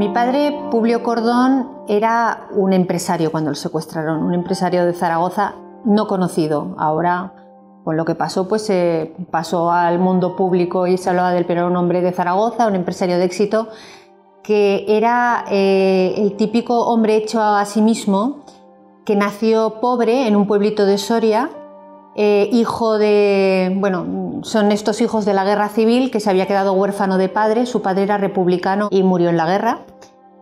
Mi padre, Publio Cordón, era un empresario cuando lo secuestraron, un empresario de Zaragoza no conocido. Ahora, con lo que pasó, pues se pasó al mundo público y se hablaba del, pero era un hombre de Zaragoza, un empresario de éxito, que era el típico hombre hecho a sí mismo, que nació pobre en un pueblito de Soria, hijo de, bueno, son estos hijos de la guerra civil, que se había quedado huérfano de padre. Su padre era republicano y murió en la guerra,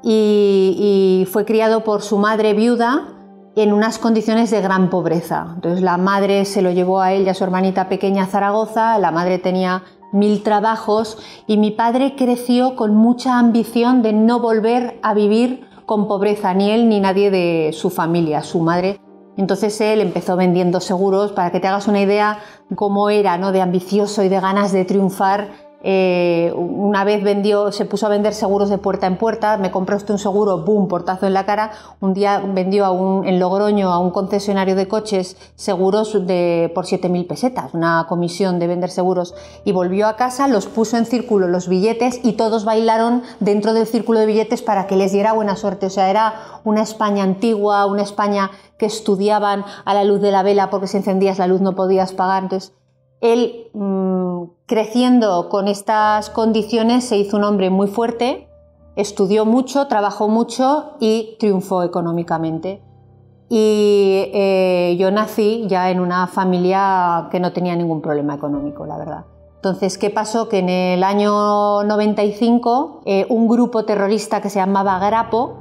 y fue criado por su madre viuda en unas condiciones de gran pobreza. Entonces la madre se lo llevó a él y a su hermanita pequeña a Zaragoza. La madre tenía 1000 trabajos y mi padre creció con mucha ambición de no volver a vivir con pobreza, ni él ni nadie de su familia, su madre. Entonces él empezó vendiendo seguros. Para que te hagas una idea cómo era, ¿no?, de ambicioso y de ganas de triunfar. Una vez se puso a vender seguros de puerta en puerta. Me compró usted un seguro, ¡boom!, portazo en la cara. Un día vendió en Logroño a un concesionario de coches seguros por 7.000 pesetas, una comisión de vender seguros, y volvió a casa, los puso en círculo los billetes y todos bailaron dentro del círculo de billetes para que les diera buena suerte. O sea, era una España antigua, una España que estudiaban a la luz de la vela, porque si encendías la luz no podías pagar. Entonces él, creciendo con estas condiciones, se hizo un hombre muy fuerte, estudió mucho, trabajó mucho y triunfó económicamente. Y yo nací ya en una familia que no tenía ningún problema económico, la verdad. Entonces, ¿qué pasó? Que en el año 95 un grupo terrorista que se llamaba Grapo,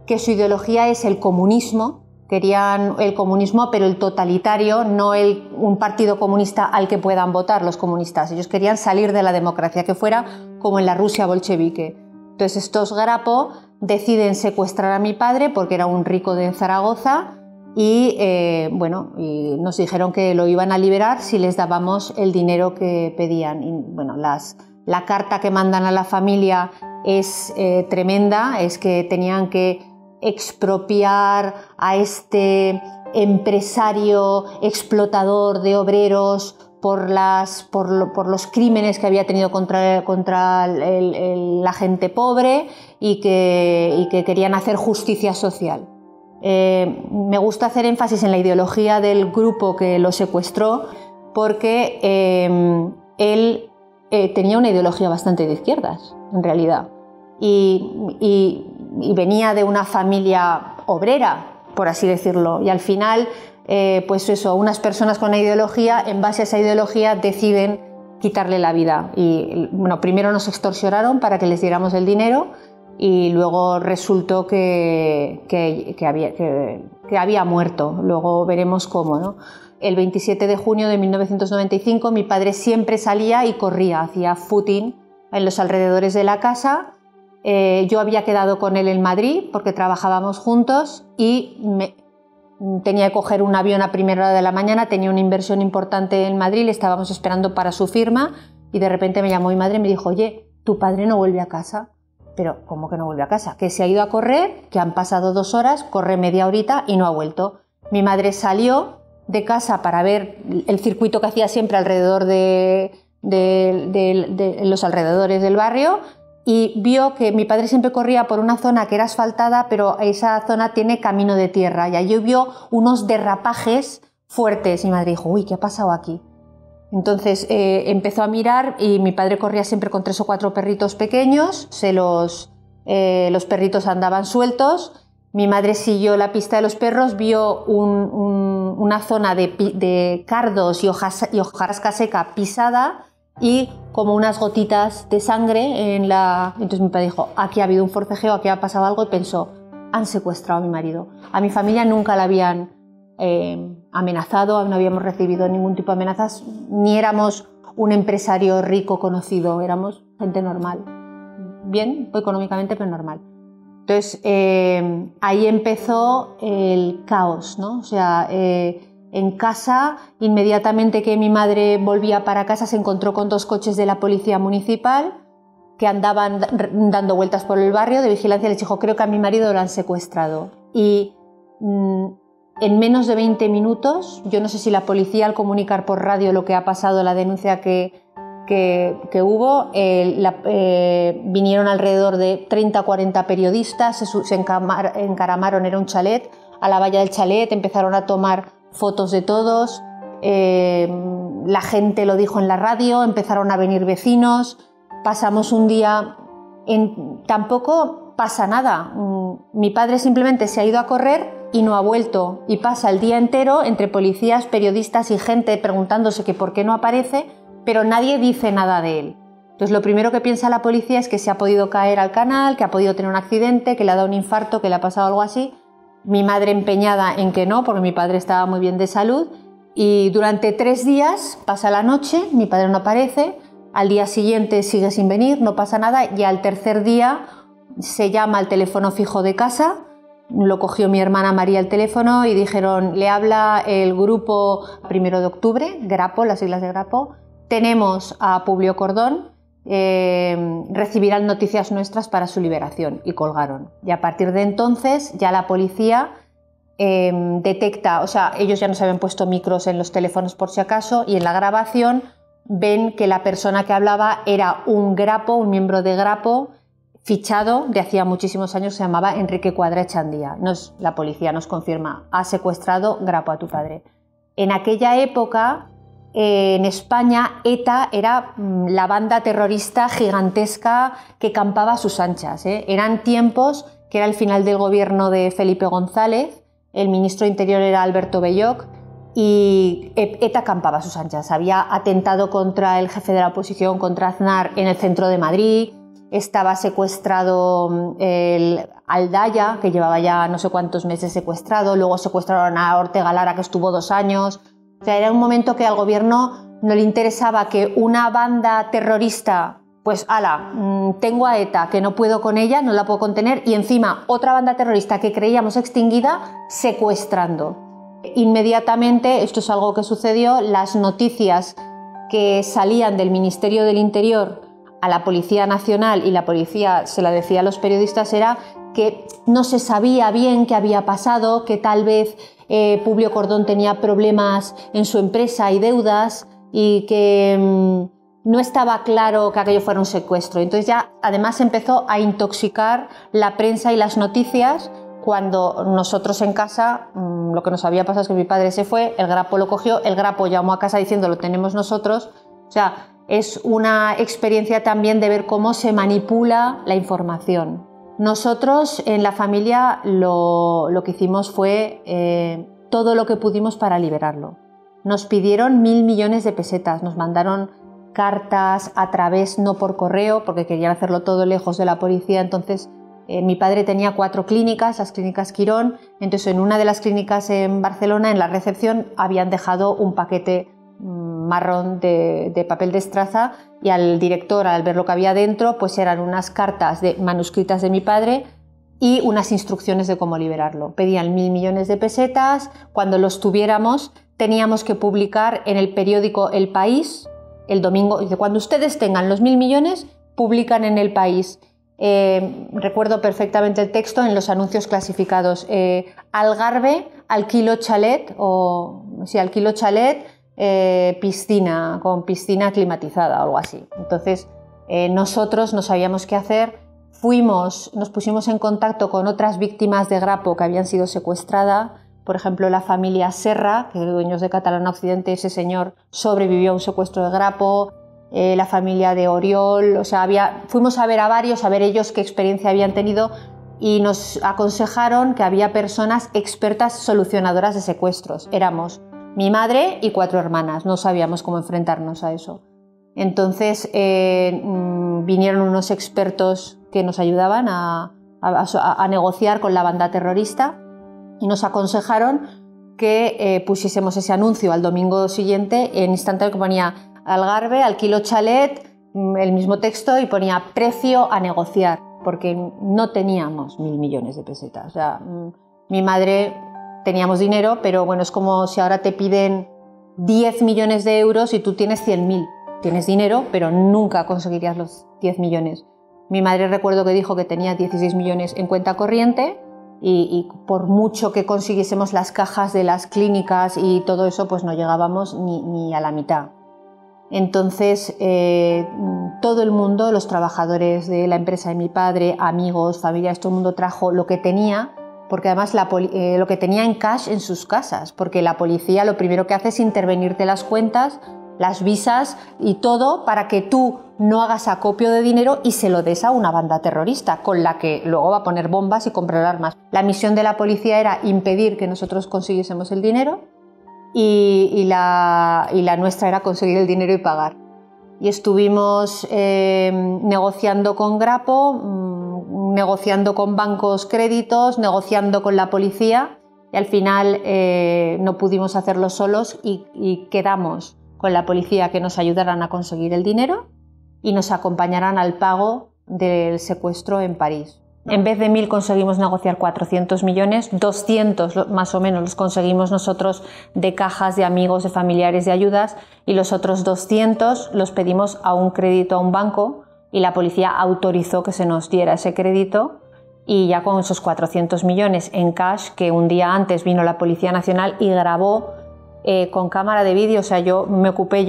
que su ideología es el comunismo, querían el comunismo, pero el totalitario, no un partido comunista al que puedan votar los comunistas. Ellos querían salir de la democracia, que fuera como en la Rusia bolchevique. Entonces estos Grapo deciden secuestrar a mi padre porque era un rico de Zaragoza y nos dijeron que lo iban a liberar si les dábamos el dinero que pedían. Y, bueno, la carta que mandan a la familia es tremenda, es que tenían que expropiar a este empresario explotador de obreros por los crímenes que había tenido contra la gente pobre y que querían hacer justicia social. Me gusta hacer énfasis en la ideología del grupo que lo secuestró porque él tenía una ideología bastante de izquierdas, en realidad, y venía de una familia obrera, por así decirlo, y al final, pues eso, unas personas con una ideología, en base a esa ideología deciden quitarle la vida. Y bueno, primero nos extorsionaron para que les diéramos el dinero y luego resultó que había muerto. Luego veremos cómo, ¿no? El 27 de junio de 1995 mi padre siempre salía y corría, hacía footing en los alrededores de la casa. Yo había quedado con él en Madrid porque trabajábamos juntos y tenía que coger un avión a primera hora de la mañana, tenía una inversión importante en Madrid, le estábamos esperando para su firma y de repente me llamó mi madre y me dijo: oye, tu padre no vuelve a casa. Pero ¿cómo que no vuelve a casa? Que se ha ido a correr, que han pasado 2 horas, corre media horita y no ha vuelto. Mi madre salió de casa para ver el circuito que hacía siempre alrededor de los alrededores del barrio y vio que mi padre siempre corría por una zona que era asfaltada, pero esa zona tiene camino de tierra y allí vio unos derrapajes fuertes y mi madre dijo: uy, ¿qué ha pasado aquí? Entonces empezó a mirar y mi padre corría siempre con 3 o 4 perritos pequeños, los perritos andaban sueltos. Mi madre siguió la pista de los perros, vio una zona de cardos y hojarasca seca pisada y como unas gotitas de sangre Entonces mi padre dijo: aquí ha habido un forcejeo, aquí ha pasado algo, y pensó: han secuestrado a mi marido. A mi familia nunca la habían amenazado, no habíamos recibido ningún tipo de amenazas, ni éramos un empresario rico conocido, éramos gente normal, bien económicamente, pero normal. Entonces ahí empezó el caos, ¿no? O sea, en casa, inmediatamente que mi madre volvía para casa, se encontró con 2 coches de la policía municipal que andaban dando vueltas por el barrio de vigilancia. Les dijo: creo que a mi marido lo han secuestrado. Y en menos de 20 minutos, yo no sé si la policía, al comunicar por radio lo que ha pasado, la denuncia que que hubo, vinieron alrededor de 30-40 periodistas, se encaramaron, era un chalet, a la valla del chalet, empezaron a tomar fotos de todos, la gente lo dijo en la radio, empezaron a venir vecinos, pasamos un día, tampoco pasa nada, mi padre simplemente se ha ido a correr y no ha vuelto, y pasa el día entero entre policías, periodistas y gente preguntándose que por qué no aparece, pero nadie dice nada de él. Entonces lo primero que piensa la policía es que se ha podido caer al canal, que ha podido tener un accidente, que le ha dado un infarto, que le ha pasado algo así. Mi madre empeñada en que no, porque mi padre estaba muy bien de salud, y durante 3 días pasa la noche, mi padre no aparece, al día siguiente sigue sin venir, no pasa nada, y al tercer día se llama al teléfono fijo de casa, lo cogió mi hermana María el teléfono y dijeron, le habla el grupo 1 de octubre, Grapo, las siglas de Grapo, tenemos a Publio Cordón, recibirán noticias nuestras para su liberación, y colgaron. Y a partir de entonces ya la policía detecta, o sea, ellos ya nos habían puesto micros en los teléfonos por si acaso, y en la grabación ven que la persona que hablaba era un Grapo, un miembro de Grapo, fichado de hacía muchísimos años, se llamaba Enrique Cuadra Echandía. La policía nos confirma, ha secuestrado Grapo a tu padre. En aquella época, en España, ETA era la banda terrorista gigantesca que campaba a sus anchas. Eran tiempos que era el final del gobierno de Felipe González, el ministro de Interior era Alberto Belloc, y ETA campaba a sus anchas. Había atentado contra el jefe de la oposición, contra Aznar, en el centro de Madrid. Estaba secuestrado el Aldaya, que llevaba ya no sé cuántos meses secuestrado. Luego secuestraron a Ortega Lara, que estuvo 2 años. O sea, era un momento que al gobierno no le interesaba que una banda terrorista, pues tengo a ETA, que no puedo con ella, no la puedo contener, y encima otra banda terrorista que creíamos extinguida, secuestrando. Inmediatamente, esto es algo que sucedió, las noticias que salían del Ministerio del Interior a la Policía Nacional, y la policía se la decía a los periodistas, era que no se sabía bien qué había pasado, que tal vez Publio Cordón tenía problemas en su empresa y deudas, y que no estaba claro que aquello fuera un secuestro. Entonces ya además empezó a intoxicar la prensa y las noticias, cuando nosotros en casa, lo que nos había pasado es que mi padre se fue, el Grapo lo cogió, el Grapo llamó a casa diciendo lo tenemos nosotros. O sea, es una experiencia también de ver cómo se manipula la información. Nosotros en la familia lo que hicimos fue todo lo que pudimos para liberarlo. Nos pidieron 1.000 millones de pesetas, nos mandaron cartas a través, no por correo, porque querían hacerlo todo lejos de la policía. Entonces mi padre tenía 4 clínicas, las clínicas Quirón. Entonces en una de las clínicas en Barcelona, en la recepción, habían dejado un paquete marrón de papel de estraza, y al director, al ver lo que había dentro, pues eran unas cartas manuscritas de mi padre y unas instrucciones de cómo liberarlo. Pedían 1.000 millones de pesetas, cuando los tuviéramos teníamos que publicar en el periódico El País el domingo. Dice, cuando ustedes tengan los 1.000 millones, publican en El País. Recuerdo perfectamente el texto en los anuncios clasificados. Algarve, alquilo chalet, alquilo chalet, piscina, con piscina climatizada o algo así. Entonces nosotros no sabíamos qué hacer, nos pusimos en contacto con otras víctimas de Grapo que habían sido secuestradas, por ejemplo la familia Serra, que es dueños de Catalana Occidente, ese señor sobrevivió a un secuestro de Grapo, la familia de Oriol, o sea, fuimos a ver a varios, a ver ellos qué experiencia habían tenido, y nos aconsejaron que había personas expertas solucionadoras de secuestros. Éramos mi madre y 4 hermanas, no sabíamos cómo enfrentarnos a eso. Entonces vinieron unos expertos que nos ayudaban a negociar con la banda terrorista, y nos aconsejaron que pusiésemos ese anuncio al domingo siguiente en instantáneo, que ponía Algarve, alquilo chalet, el mismo texto, y ponía precio a negociar, porque no teníamos 1.000 millones de pesetas. O sea, mi madre... Teníamos dinero, pero bueno, es como si ahora te piden 10 millones de euros y tú tienes 100.000. Tienes dinero, pero nunca conseguirías los 10 millones. Mi madre, recuerdo que dijo que tenía 16 millones en cuenta corriente, y por mucho que consiguiésemos las cajas de las clínicas y todo eso, pues no llegábamos ni a la mitad. Entonces todo el mundo, los trabajadores de la empresa de mi padre, amigos, familiares, todo el mundo trajo lo que tenía, porque además lo que tenía en cash en sus casas, porque la policía lo primero que hace es intervenirte las cuentas, las visas y todo para que tú no hagas acopio de dinero y se lo des a una banda terrorista con la que luego va a poner bombas y comprar armas. La misión de la policía era impedir que nosotros consiguiésemos el dinero y la nuestra era conseguir el dinero y pagar. Y estuvimos negociando con Grapo, negociando con bancos créditos, negociando con la policía y al final no pudimos hacerlo solos y quedamos con la policía que nos ayudaran a conseguir el dinero y nos acompañaran al pago del secuestro en París. En vez de 1.000 conseguimos negociar 400 millones, 200 más o menos los conseguimos nosotros de cajas de amigos, de familiares, de ayudas, y los otros 200 los pedimos a un crédito a un banco y la policía autorizó que se nos diera ese crédito, y ya con esos 400 millones en cash, que un día antes vino la Policía Nacional y grabó con cámara de vídeo, o sea, me ocupé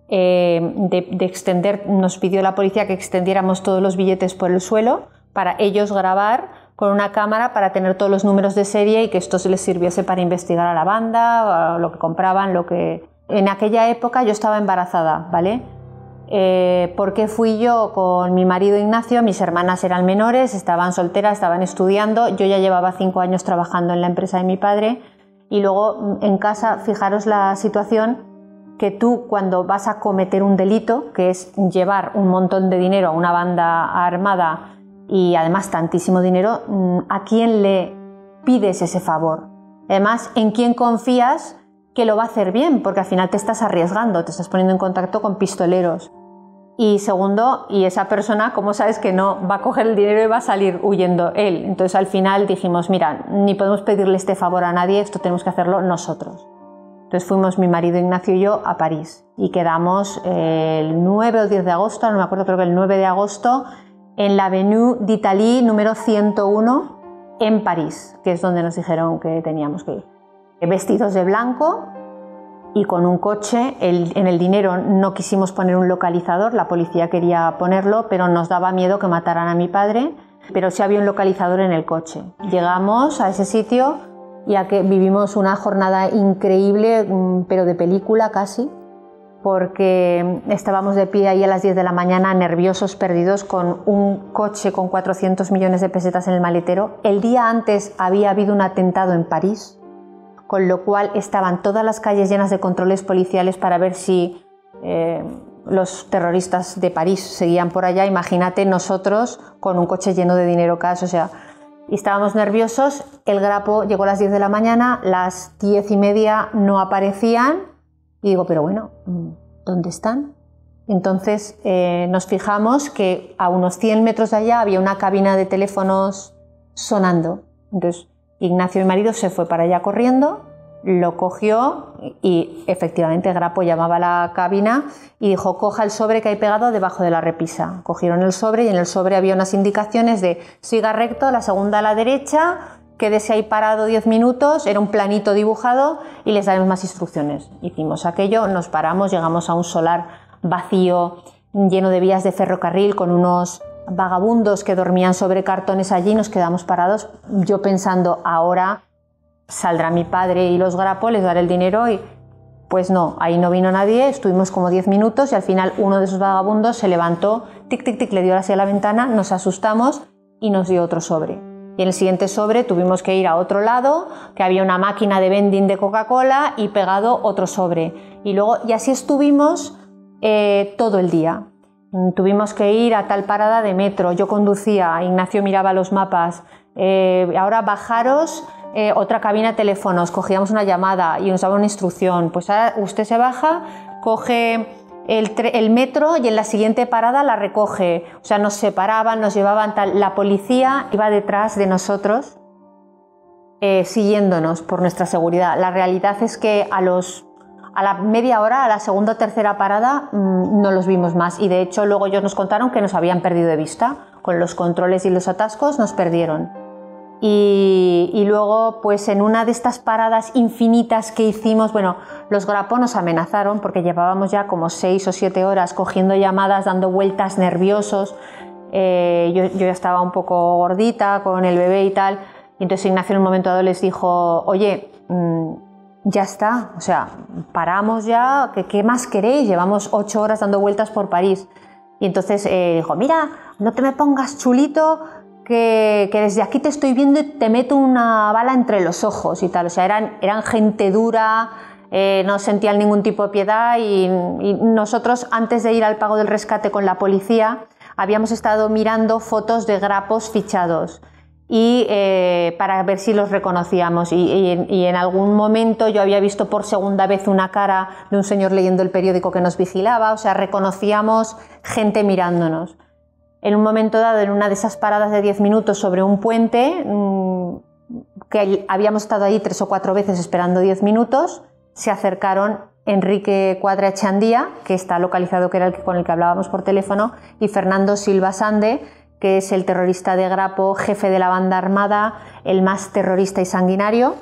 de extender, nos pidió la policía que extendiéramos todos los billetes por el suelo para ellos grabar con una cámara para tener todos los números de serie y que esto les sirviese para investigar a la banda, a lo que compraban, En aquella época yo estaba embarazada, ¿vale? Porque fui yo con mi marido Ignacio, mis hermanas eran menores, estaban solteras, estaban estudiando, yo ya llevaba 5 años trabajando en la empresa de mi padre y luego en casa, fijaros la situación, que tú cuando vas a cometer un delito, que es llevar un montón de dinero a una banda armada y además tantísimo dinero, ¿a quién le pides ese favor? Además, ¿en quién confías que lo va a hacer bien? Porque al final te estás arriesgando, te estás poniendo en contacto con pistoleros. Y segundo, ¿y esa persona cómo sabes que no va a coger el dinero y va a salir huyendo él? Entonces al final dijimos, mira, ni podemos pedirle este favor a nadie, esto tenemos que hacerlo nosotros. Entonces fuimos mi marido Ignacio y yo a París y quedamos el 9 o 10 de agosto, no me acuerdo, creo que el 9 de agosto, en la Avenue d'Italie número 101 en París, que es donde nos dijeron que teníamos que ir. Vestidos de blanco y con un coche. En el dinero no quisimos poner un localizador, la policía quería ponerlo, pero nos daba miedo que mataran a mi padre, pero sí había un localizador en el coche. Llegamos a ese sitio y vivimos una jornada increíble, pero de película casi, porque estábamos de pie ahí a las 10 de la mañana, nerviosos, perdidos, con un coche con 400 millones de pesetas en el maletero. El día antes había habido un atentado en París, con lo cual estaban todas las calles llenas de controles policiales para ver si los terroristas de París seguían por allá. Imagínate nosotros con un coche lleno de dinero cash, o sea, y estábamos nerviosos. El Grapo llegó a las 10 de la mañana, las 10:30 no aparecían, y digo, pero bueno, ¿dónde están? Entonces nos fijamos que a unos 100 metros de allá había una cabina de teléfonos sonando. Entonces Ignacio, mi marido, se fue para allá corriendo, lo cogió y efectivamente Grapo llamaba a la cabina y dijo, coja el sobre que hay pegado debajo de la repisa. Cogieron el sobre y en el sobre había unas indicaciones de siga recto, la segunda a la derecha, quédese ahí parado 10 minutos, era un planito dibujado y les daremos más instrucciones. Hicimos aquello, nos paramos, llegamos a un solar vacío, lleno de vías de ferrocarril, con unos vagabundos que dormían sobre cartones allí, nos quedamos parados, yo pensando, ahora saldrá mi padre y los Grapo, les daré el dinero, y pues no, ahí no vino nadie, estuvimos como 10 minutos y al final uno de esos vagabundos se levantó, tic, tic, tic, le dio hacia la ventana, nos asustamos y nos dio otro sobre. Y en el siguiente sobre tuvimos que ir a otro lado, que había una máquina de vending de Coca-Cola y pegado otro sobre. Y así estuvimos todo el día. Tuvimos que ir a tal parada de metro, yo conducía, Ignacio miraba los mapas, ahora bajaros, otra cabina de teléfonos, cogíamos una llamada y nos daba una instrucción, pues ahora usted se baja, coge el metro y en la siguiente parada la recoge. O sea, nos separaban, nos llevaban tal. La policía iba detrás de nosotros siguiéndonos por nuestra seguridad. La realidad es que a la media hora, a la segunda o tercera parada, no los vimos más, y de hecho luego ellos nos contaron que nos habían perdido de vista. Con los controles y los atascos nos perdieron. Y luego, pues en una de estas paradas infinitas que hicimos, bueno, los Grapo nos amenazaron porque llevábamos ya como 6 o 7 horas cogiendo llamadas, dando vueltas, nerviosos. Yo ya estaba un poco gordita con el bebé y tal, y entonces Ignacio en un momento dado les dijo, oye, ya está, o sea, paramos ya, ¿qué más queréis? Llevamos 8 horas dando vueltas por París. Y entonces dijo, mira, no te me pongas chulito, que desde aquí te estoy viendo y te meto una bala entre los ojos y tal. O sea, eran gente dura, no sentían ningún tipo de piedad y nosotros, antes de ir al pago del rescate con la policía, habíamos estado mirando fotos de Grapos fichados y para ver si los reconocíamos y en algún momento yo había visto por segunda vez una cara de un señor leyendo el periódico que nos vigilaba, o sea, reconocíamos gente mirándonos. En un momento dado, en una de esas paradas de 10 minutos sobre un puente, que habíamos estado ahí 3 o 4 veces esperando 10 minutos, se acercaron Enrique Cuadra Echandía, que está localizado, que era con el que hablábamos por teléfono, y Fernando Silva Sande, que es el terrorista de Grapo, jefe de la banda armada, el más terrorista y sanguinario,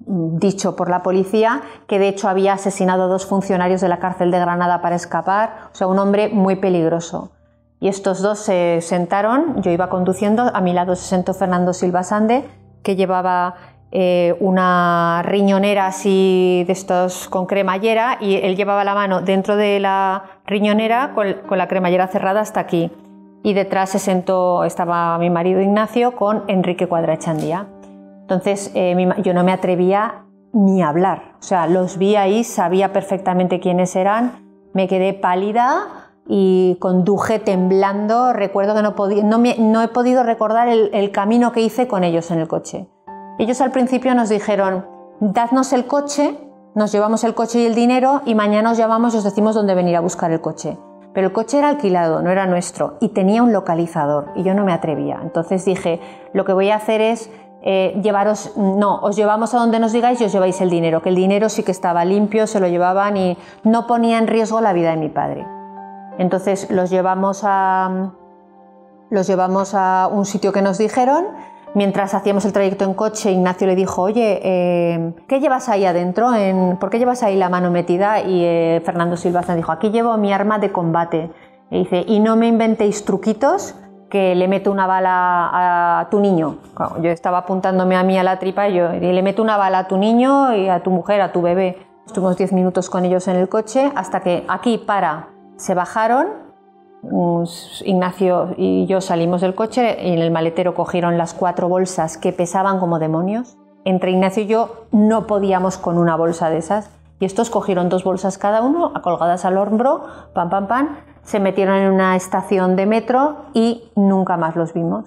dicho por la policía, que de hecho había asesinado a 2 funcionarios de la cárcel de Granada para escapar, o sea, un hombre muy peligroso. Y estos dos se sentaron, yo iba conduciendo, a mi lado se sentó Fernando Silva Sande, que llevaba una riñonera así de estos con cremallera, y él llevaba la mano dentro de la riñonera con la cremallera cerrada hasta aquí. Y detrás estaba mi marido Ignacio con Enrique Cuadra Echandía. Entonces yo no me atrevía ni a hablar, o sea, los vi ahí, sabía perfectamente quiénes eran, me quedé pálida y conduje temblando. Recuerdo que no he podido recordar el camino que hice con ellos en el coche. Ellos al principio nos dijeron, dadnos el coche, nos llevamos el coche y el dinero y mañana os llamamos y os decimos dónde venir a buscar el coche. Pero el coche era alquilado, no era nuestro, y tenía un localizador y yo no me atrevía. Entonces dije, lo que voy a hacer es os llevamos a donde nos digáis y os lleváis el dinero, que el dinero sí que estaba limpio, se lo llevaban y no ponía en riesgo la vida de mi padre. Entonces los llevamos a un sitio que nos dijeron. Mientras hacíamos el trayecto en coche, Ignacio le dijo, oye, ¿qué llevas ahí adentro? ¿Por qué llevas ahí la mano metida? Y Fernando Silva dijo, aquí llevo mi arma de combate. Y dice, y no me inventéis truquitos que le meto una bala a tu niño. Yo estaba apuntándome a mí a la tripa y le meto una bala a tu niño y a tu mujer, a tu bebé. Estuvimos 10 minutos con ellos en el coche hasta que se bajaron. Ignacio y yo salimos del coche y en el maletero cogieron las 4 bolsas que pesaban como demonios. Entre Ignacio y yo no podíamos con una bolsa de esas y estos cogieron 2 bolsas cada uno, colgadas al hombro, pam, pam, pam, se metieron en una estación de metro y nunca más los vimos.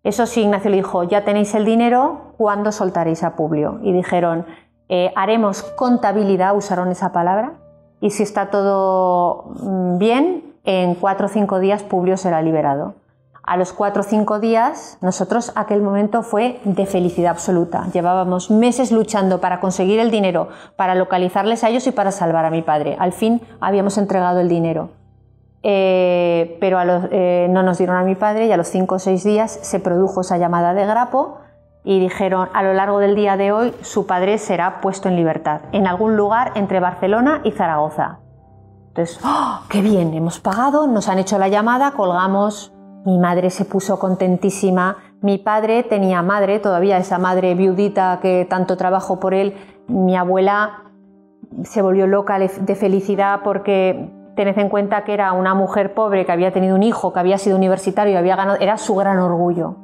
Eso sí, Ignacio le dijo, ya tenéis el dinero, ¿cuándo soltaréis a Publio? Y dijeron, haremos contabilidad, usaron esa palabra, y si está todo bien, en 4 o 5 días Publio será liberado. A los 4 o 5 días, nosotros aquel momento fue de felicidad absoluta. Llevábamos meses luchando para conseguir el dinero, para localizarles a ellos y para salvar a mi padre. Al fin habíamos entregado el dinero. Pero no nos dieron a mi padre y a los 5 o 6 días se produjo esa llamada de Grapo y dijeron, a lo largo del día de hoy su padre será puesto en libertad, en algún lugar entre Barcelona y Zaragoza. Entonces, ¡oh, qué bien! Hemos pagado, nos han hecho la llamada, colgamos. Mi madre se puso contentísima. Mi padre tenía madre, todavía esa madre viudita que tanto trabajó por él. Mi abuela se volvió loca de felicidad porque tened en cuenta que era una mujer pobre que había tenido un hijo, que había sido universitario y había ganado, era su gran orgullo.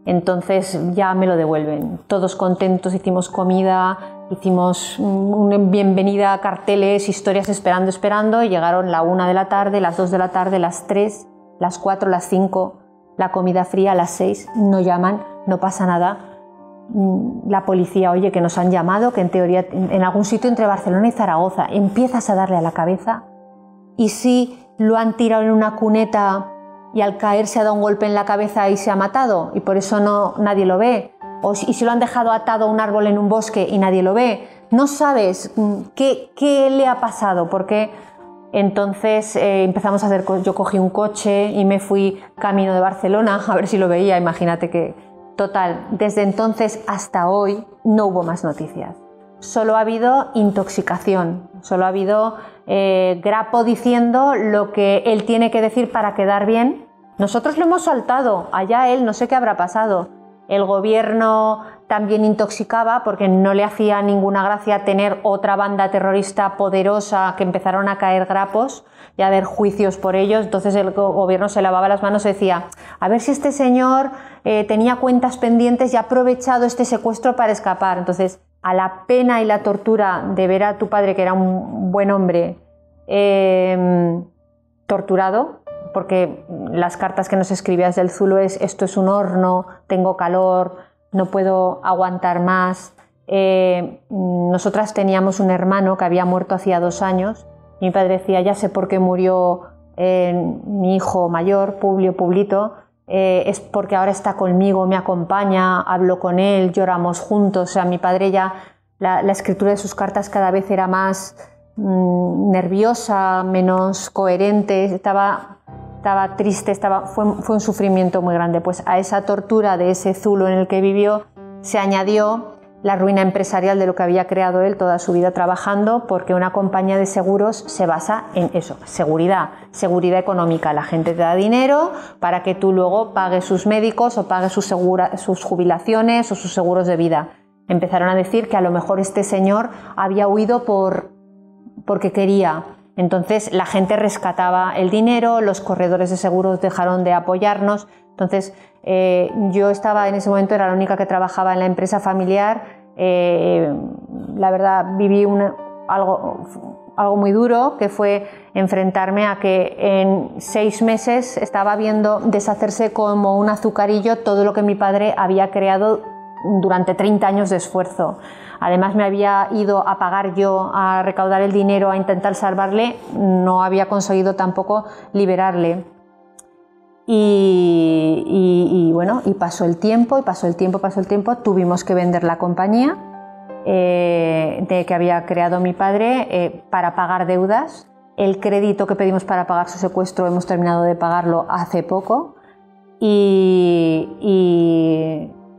Entonces ya me lo devuelven. Todos contentos, hicimos comida, hicimos una bienvenida, carteles, historias esperando y llegaron la 1 de la tarde, las 2 de la tarde, las 3, las 4, las 5, la comida fría a las 6, no llaman, no pasa nada. La policía, oye, que nos han llamado, que en teoría en algún sitio entre Barcelona y Zaragoza, empiezas a darle a la cabeza y si lo han tirado en una cuneta y al caer se ha dado un golpe en la cabeza y se ha matado y por eso nadie lo ve. Y si lo han dejado atado a un árbol en un bosque y nadie lo ve, no sabes qué le ha pasado, porque entonces empezamos a hacer, yo cogí un coche y me fui camino de Barcelona a ver si lo veía, imagínate que Total, desde entonces hasta hoy no hubo más noticias. Solo ha habido intoxicación, solo ha habido Grapo diciendo lo que él tiene que decir para quedar bien. Nosotros lo hemos soltado, allá él, no sé qué habrá pasado. El gobierno también intoxicaba porque no le hacía ninguna gracia tener otra banda terrorista poderosa que empezaron a caer grapos y a haber juicios por ellos. Entonces el gobierno se lavaba las manos y decía, a ver si este señor tenía cuentas pendientes y ha aprovechado este secuestro para escapar. Entonces, a la pena y la tortura de ver a tu padre, que era un buen hombre, torturado, porque las cartas que nos escribías del Zulo es esto es un horno, tengo calor, no puedo aguantar más. Nosotras teníamos un hermano que había muerto hacía 2 años. Mi padre decía, ya sé por qué murió mi hijo mayor, Publito, es porque ahora está conmigo, me acompaña, hablo con él, lloramos juntos. O sea, mi padre ya, la escritura de sus cartas cada vez era más nerviosa, menos coherente, estaba triste, fue un sufrimiento muy grande. Pues a esa tortura de ese Zulo en el que vivió se añadió la ruina empresarial de lo que había creado él toda su vida trabajando, porque una compañía de seguros se basa en eso, seguridad económica. La gente te da dinero para que tú luego pagues sus médicos o pagues sus jubilaciones o sus seguros de vida. Empezaron a decir que a lo mejor este señor había huido porque quería. Entonces la gente rescataba el dinero, los corredores de seguros dejaron de apoyarnos. Entonces yo estaba en ese momento, era la única que trabajaba en la empresa familiar. La verdad viví algo muy duro, que fue enfrentarme a que en 6 meses estaba viendo deshacerse como un azucarillo todo lo que mi padre había creado durante 30 años de esfuerzo. Además me había ido a pagar yo, a recaudar el dinero, a intentar salvarle, no había conseguido tampoco liberarle. Y bueno, y pasó el tiempo, tuvimos que vender la compañía que había creado mi padre para pagar deudas. El crédito que pedimos para pagar su secuestro hemos terminado de pagarlo hace poco y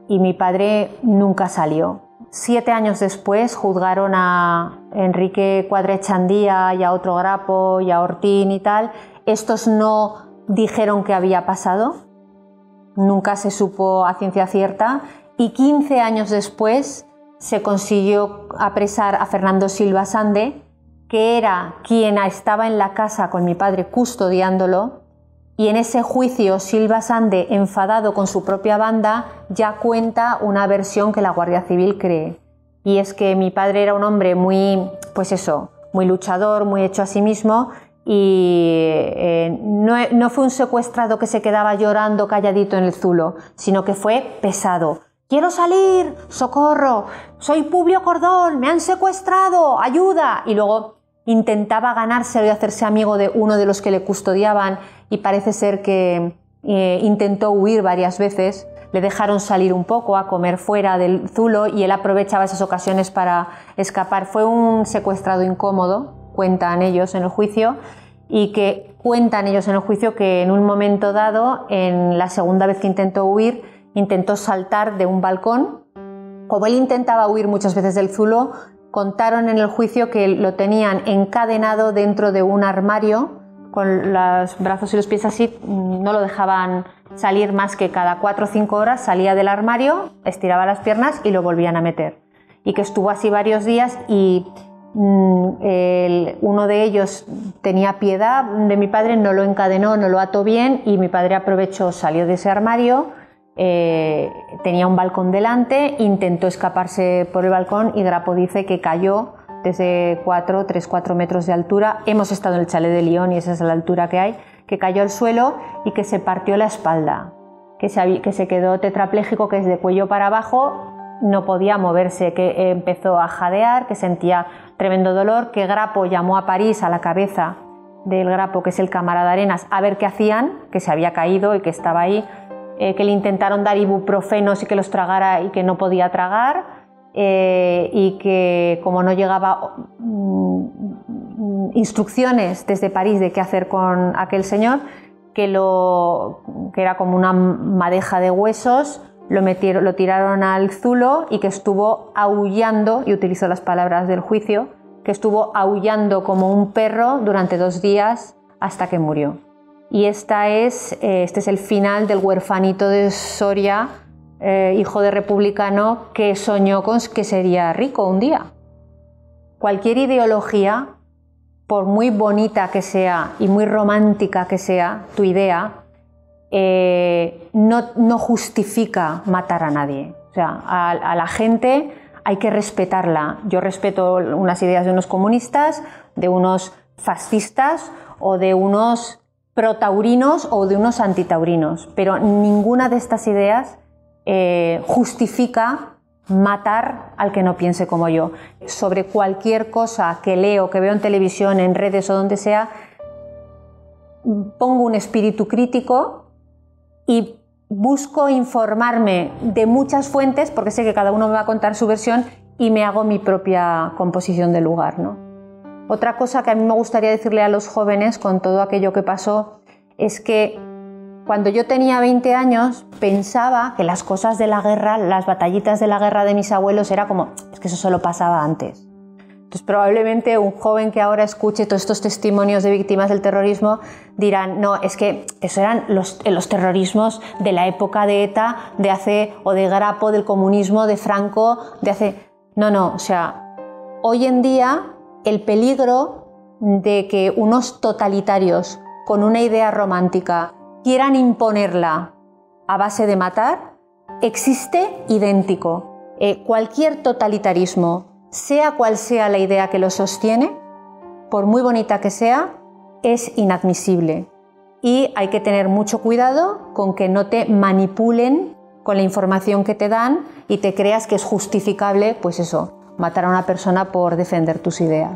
mi padre nunca salió. 7 años después juzgaron a Enrique Cuadrechandía y a otro Grapo y a Ortín y tal. Estos no dijeron qué había pasado, nunca se supo a ciencia cierta, y 15 años después se consiguió apresar a Fernando Silva Sande, que era quien estaba en la casa con mi padre custodiándolo, y en ese juicio Silva Sande, enfadado con su propia banda, ya cuenta una versión que la Guardia Civil cree. Y es que mi padre era un hombre muy, pues eso, muy luchador, muy hecho a sí mismo, y no fue un secuestrado que se quedaba llorando calladito en el Zulo, sino que fue pesado. ¡Quiero salir! ¡Socorro! ¡Soy Publio Cordón! ¡Me han secuestrado! ¡Ayuda! Y luego intentaba ganárselo y hacerse amigo de uno de los que le custodiaban, y parece ser que intentó huir varias veces. Le dejaron salir un poco a comer fuera del Zulo y él aprovechaba esas ocasiones para escapar. Fue un secuestrado incómodo, cuentan ellos en el juicio, y que cuentan ellos en el juicio que en un momento dado, en la segunda vez que intentó huir, intentó saltar de un balcón. Como él intentaba huir muchas veces del Zulo, contaron en el juicio que lo tenían encadenado dentro de un armario, con los brazos y los pies así, no lo dejaban salir más que cada 4 o 5 horas, salía del armario, estiraba las piernas y lo volvían a meter. Y que estuvo así varios días, y uno de ellos tenía piedad de mi padre, no lo encadenó, no lo ató bien, y mi padre aprovechó, salió de ese armario, tenía un balcón delante, intentó escaparse por el balcón y Grapo dice que cayó desde 3-4 metros de altura. Hemos estado en el chalet de Lyon y esa es la altura que hay, que cayó al suelo y que se partió la espalda, que se quedó tetrapléjico, que es de cuello para abajo, no podía moverse, que empezó a jadear, que sentía tremendo dolor, que Grapo llamó a París, a la cabeza del Grapo, que es el camarada Arenas, a ver qué hacían, que se había caído y que estaba ahí, que le intentaron dar ibuprofenos y que los tragara y que no podía tragar, y que como no llegaba instrucciones desde París de qué hacer con aquel señor, que era como una madeja de huesos, lo tiraron al Zulo y que estuvo aullando, y utilizó las palabras del juicio, que estuvo aullando como un perro durante 2 días hasta que murió. Y este es el final del huerfanito de Soria, hijo de republicano, que soñó con que sería rico un día. Cualquier ideología, por muy bonita que sea y muy romántica que sea tu idea, no justifica matar a nadie. O sea, a la gente hay que respetarla. Yo respeto unas ideas de unos comunistas, de unos fascistas o de unos protaurinos o de unos antitaurinos, pero ninguna de estas ideas justifica matar al que no piense como yo. Sobre cualquier cosa que leo, que veo en televisión, en redes o donde sea, pongo un espíritu crítico y busco informarme de muchas fuentes, porque sé que cada uno me va a contar su versión, y me hago mi propia composición del lugar, ¿no? Otra cosa que a mí me gustaría decirle a los jóvenes con todo aquello que pasó es que cuando yo tenía 20 años pensaba que las cosas de la guerra, las batallitas de la guerra de mis abuelos, era como, es que eso solo pasaba antes. Entonces probablemente un joven que ahora escuche todos estos testimonios de víctimas del terrorismo dirán, no, es que eso eran los terrorismos de la época de ETA, o de Grapo, del comunismo, de Franco, No, o sea, hoy en día el peligro de que unos totalitarios con una idea romántica quieran imponerla a base de matar, existe idéntico. Cualquier totalitarismo, sea cual sea la idea que lo sostiene, por muy bonita que sea, es inadmisible. Y hay que tener mucho cuidado con que no te manipulen con la información que te dan y te creas que es justificable, pues eso, matar a una persona por defender tus ideas.